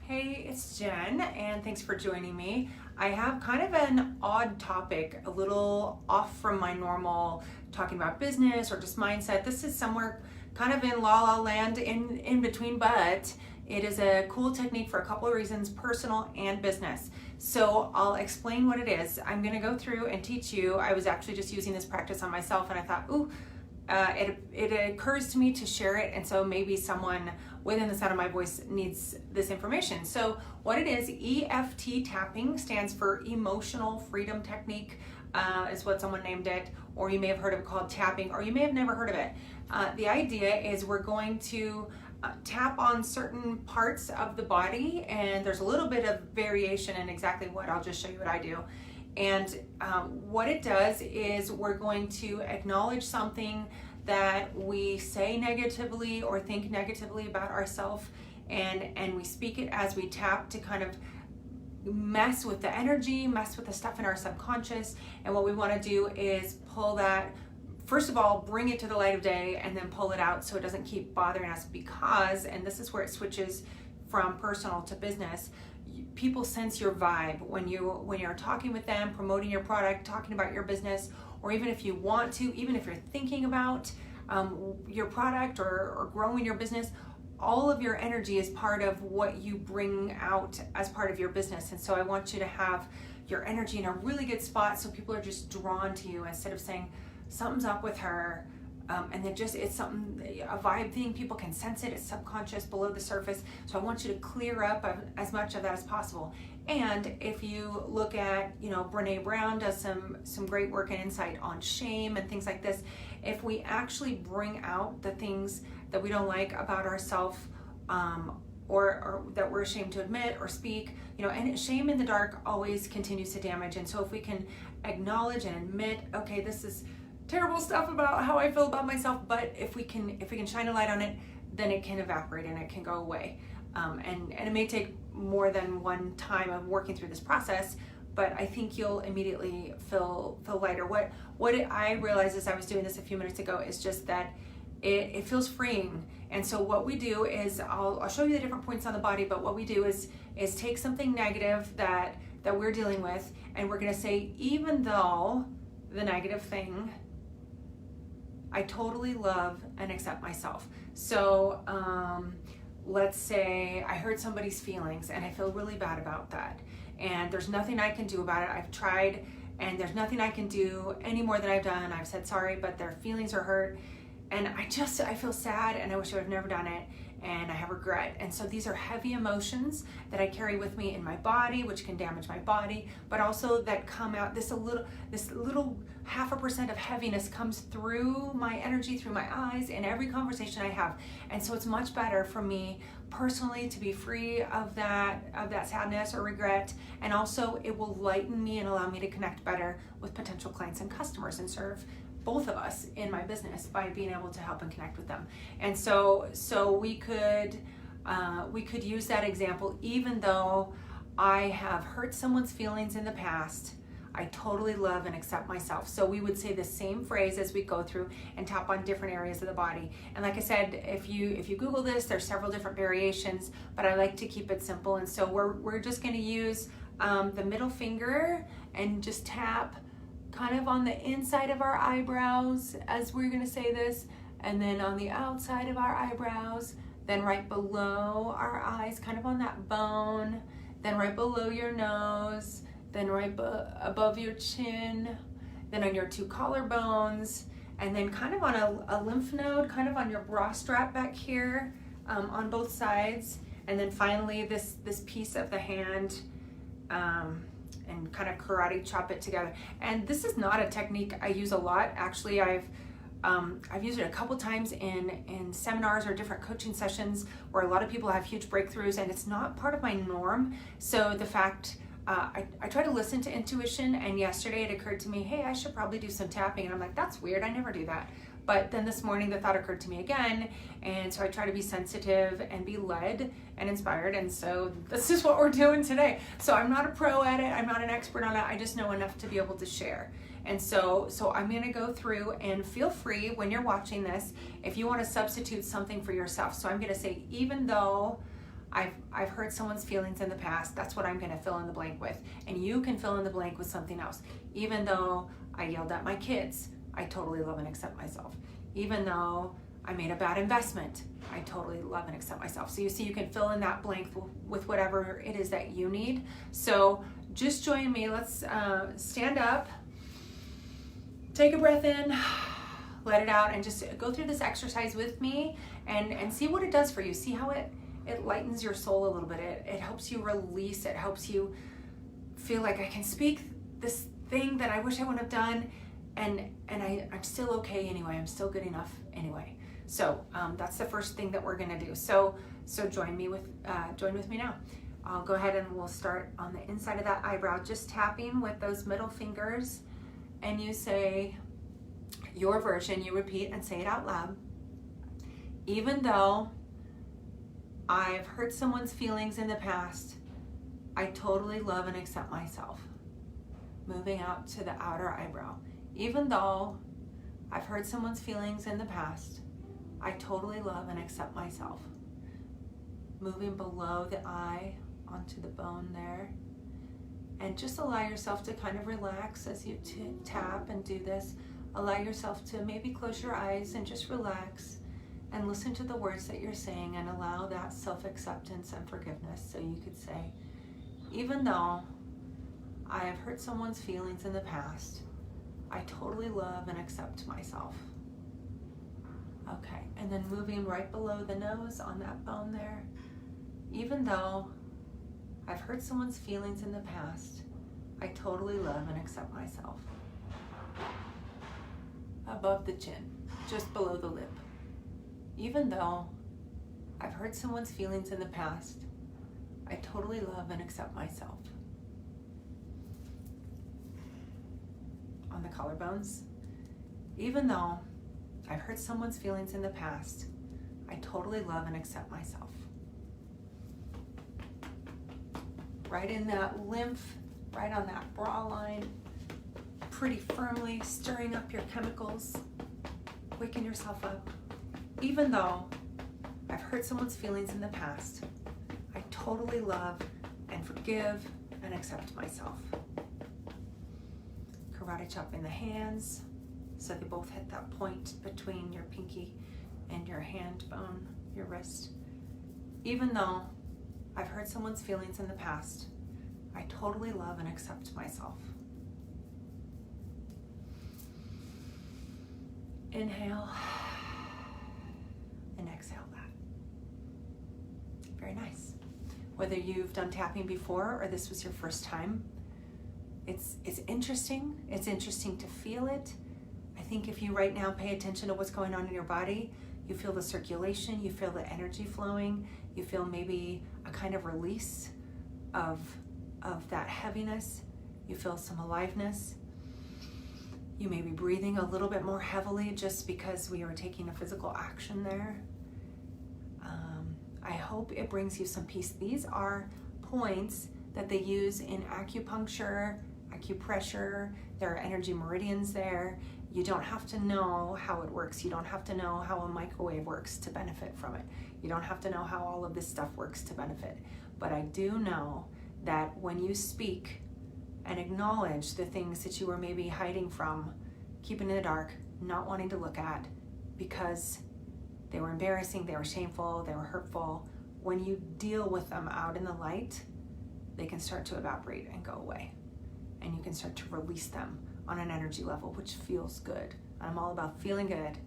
Hey, it's Jen, and thanks for joining me. I have kind of an odd topic, a little off from my normal talking about business or just mindset. This is somewhere kind of in la la land in between, but it is a cool technique for a couple of reasons, personal and business. So I'll explain what it is. I'm gonna go through and teach you. I was actually just using this practice on myself, and I thought, it occurs to me to share it, and so maybe someone within the sound of my voice needs this information. So what it is, EFT Tapping stands for Emotional Freedom Technique, is what someone named it, or you may have heard of it called tapping, or you may have never heard of it. The idea is we're going to tap on certain parts of the body, and there's a little bit of variation in exactly what. I'll just show you what I do. And what it does is we're going to acknowledge something that we say negatively or think negatively about ourselves, and we speak it as we tap to kind of mess with the energy, mess with the stuff in our subconscious. And what we want to do is pull that, first of all, bring it to the light of day, and then pull it out so it doesn't keep bothering us, because, and this is where it switches from personal to business, people sense your vibe when you're talking with them, promoting your product, talking about your business, or even if you want to, even if you're thinking about your product or growing your business, all of your energy is part of what you bring out as part of your business. And so I want you to have your energy in a really good spot so people are just drawn to you, instead of saying something's up with her. And then just, it's something, a vibe thing, people can sense it, it's subconscious, below the surface. So I want you to clear up as much of that as possible. And if you look at, Brene Brown does some great work and insight on shame and things like this. If we actually bring out the things that we don't like about ourselves, or that we're ashamed to admit or speak, and shame in the dark always continues to damage. And so if we can acknowledge and admit, okay, this is terrible stuff about how I feel about myself, but if we can shine a light on it, then it can evaporate and it can go away. And it may take more than one time of working through this process, but I think you'll immediately feel lighter. What I realized as I was doing this a few minutes ago is just that it feels freeing. And so what we do is, I'll show you the different points on the body, but what we do is take something negative that we're dealing with, and we're gonna say, even though the negative thing, I totally love and accept myself. So let's say I hurt somebody's feelings and I feel really bad about that, and there's nothing I can do about it. I've tried, and there's nothing I can do any more than I've done. I've said sorry, but their feelings are hurt, and I feel sad, and I wish I would have never done it, and I have regret. And so these are heavy emotions that I carry with me in my body, which can damage my body, but also that come out, this little 0.5% of heaviness comes through my energy, through my eyes, in every conversation I have. And so it's much better for me personally to be free of that sadness or regret, and also it will lighten me and allow me to connect better with potential clients and customers and serve both of us in my business by being able to help and connect with them. And so we could use that example. Even though I have hurt someone's feelings in the past, I totally love and accept myself. So we would say the same phrase as we go through and tap on different areas of the body. And like I said, if you Google this, there's several different variations, but I like to keep it simple. And so we're just going to use the middle finger and just tap kind of on the inside of our eyebrows as we're going to say this, and then on the outside of our eyebrows, then right below our eyes, kind of on that bone, then right below your nose, then right above your chin, then on your two collarbones, and then kind of on a lymph node, kind of on your bra strap back here, on both sides, and then finally this piece of the hand, and kind of karate chop it together. And this is not a technique I use a lot. Actually, I've used it a couple times in seminars or different coaching sessions where a lot of people have huge breakthroughs, and it's not part of my norm. So the fact, I try to listen to intuition, and yesterday it occurred to me, hey, I should probably do some tapping. And I'm like, that's weird, I never do that. But then this morning the thought occurred to me again, and so I try to be sensitive and be led and inspired, and so this is what we're doing today. So I'm not a pro at it, I'm not an expert on it, I just know enough to be able to share. And so I'm gonna go through, and feel free when you're watching this, if you wanna substitute something for yourself. So I'm gonna say, even though I've hurt someone's feelings in the past. That's what I'm going to fill in the blank with. And you can fill in the blank with something else. Even though I yelled at my kids, I totally love and accept myself. Even though I made a bad investment, I totally love and accept myself. So you see, you can fill in that blank with whatever it is that you need. So just join me. Let's stand up, take a breath in, let it out, and just go through this exercise with me and see what it does for you. See how it lightens your soul a little bit. It helps you release. It helps you feel like I can speak this thing that I wish I wouldn't have done, and I'm still okay anyway. I'm still good enough anyway. So that's the first thing that we're gonna do. So join with me now. I'll go ahead and we'll start on the inside of that eyebrow, just tapping with those middle fingers, and you say your version. You repeat and say it out loud. Even though I've hurt someone's feelings in the past, I totally love and accept myself. Moving out to the outer eyebrow. Even though I've hurt someone's feelings in the past, I totally love and accept myself. Moving below the eye onto the bone there. And just allow yourself to kind of relax as you tap and do this. Allow yourself to maybe close your eyes and just relax and listen to the words that you're saying, and allow that self-acceptance and forgiveness. So you could say, even though I have hurt someone's feelings in the past, I totally love and accept myself. Okay, and then moving right below the nose on that bone there. Even though I've hurt someone's feelings in the past, I totally love and accept myself. Above the chin, just below the lip. Even though I've hurt someone's feelings in the past, I totally love and accept myself. On the collarbones. Even though I've hurt someone's feelings in the past, I totally love and accept myself. Right in that lymph, right on that bra line, pretty firmly stirring up your chemicals, waking yourself up. Even though I've hurt someone's feelings in the past, I totally love and forgive and accept myself. Karate chop in the hands, so they both hit that point between your pinky and your hand bone, your wrist. Even though I've hurt someone's feelings in the past, I totally love and accept myself. Inhale and exhale that. Very nice. Whether you've done tapping before or this was your first time, it's interesting. It's interesting to feel it. I think if you right now pay attention to what's going on in your body, you feel the circulation, you feel the energy flowing, you feel maybe a kind of release of that heaviness, you feel some aliveness. You may be breathing a little bit more heavily just because we are taking a physical action there. I hope it brings you some peace. These are points that they use in acupuncture, acupressure. There are energy meridians there. You don't have to know how it works. You don't have to know how a microwave works to benefit from it. You don't have to know how all of this stuff works to benefit. But I do know that when you speak and acknowledge the things that you were maybe hiding from, keeping in the dark, not wanting to look at because they were embarrassing, they were shameful, they were hurtful, when you deal with them out in the light, they can start to evaporate and go away. And you can start to release them on an energy level, which feels good. I'm all about feeling good.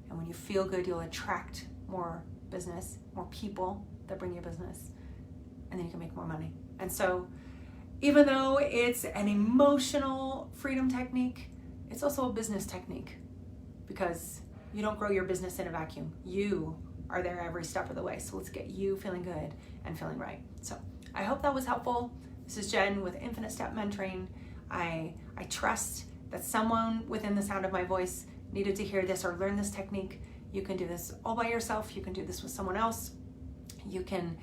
And when you feel good, you'll attract more business, more people that bring you business, and then you can make more money. And so, even though it's an emotional freedom technique, it's also a business technique, because you don't grow your business in a vacuum. You are there every step of the way. So let's get you feeling good and feeling right. So I hope that was helpful. This is Jen with Infinite Step Mentoring. I trust that someone within the sound of my voice needed to hear this or learn this technique. You can do this all by yourself. You can do this with someone else. You can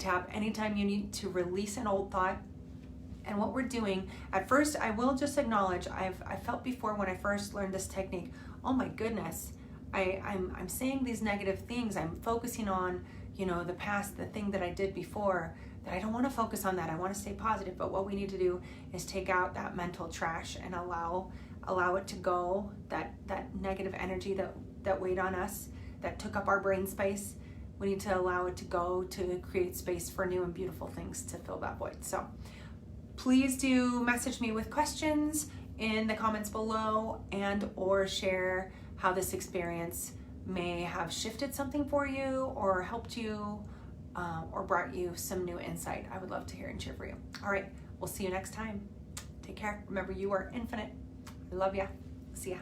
tap anytime you need to release an old thought. And what we're doing, at first, I will just acknowledge, I felt before when I first learned this technique, oh my goodness, I'm saying these negative things. I'm focusing on, the past, the thing that I did before, that I don't want to focus on that. I want to stay positive. But what we need to do is take out that mental trash and allow it to go, that negative energy that weighed on us, that took up our brain space. We need to allow it to go to create space for new and beautiful things to fill that void. So please do message me with questions in the comments below, and or share how this experience may have shifted something for you or helped you or brought you some new insight. I would love to hear and cheer for you. All right, we'll see you next time. Take care. Remember, you are infinite. I love ya. See ya.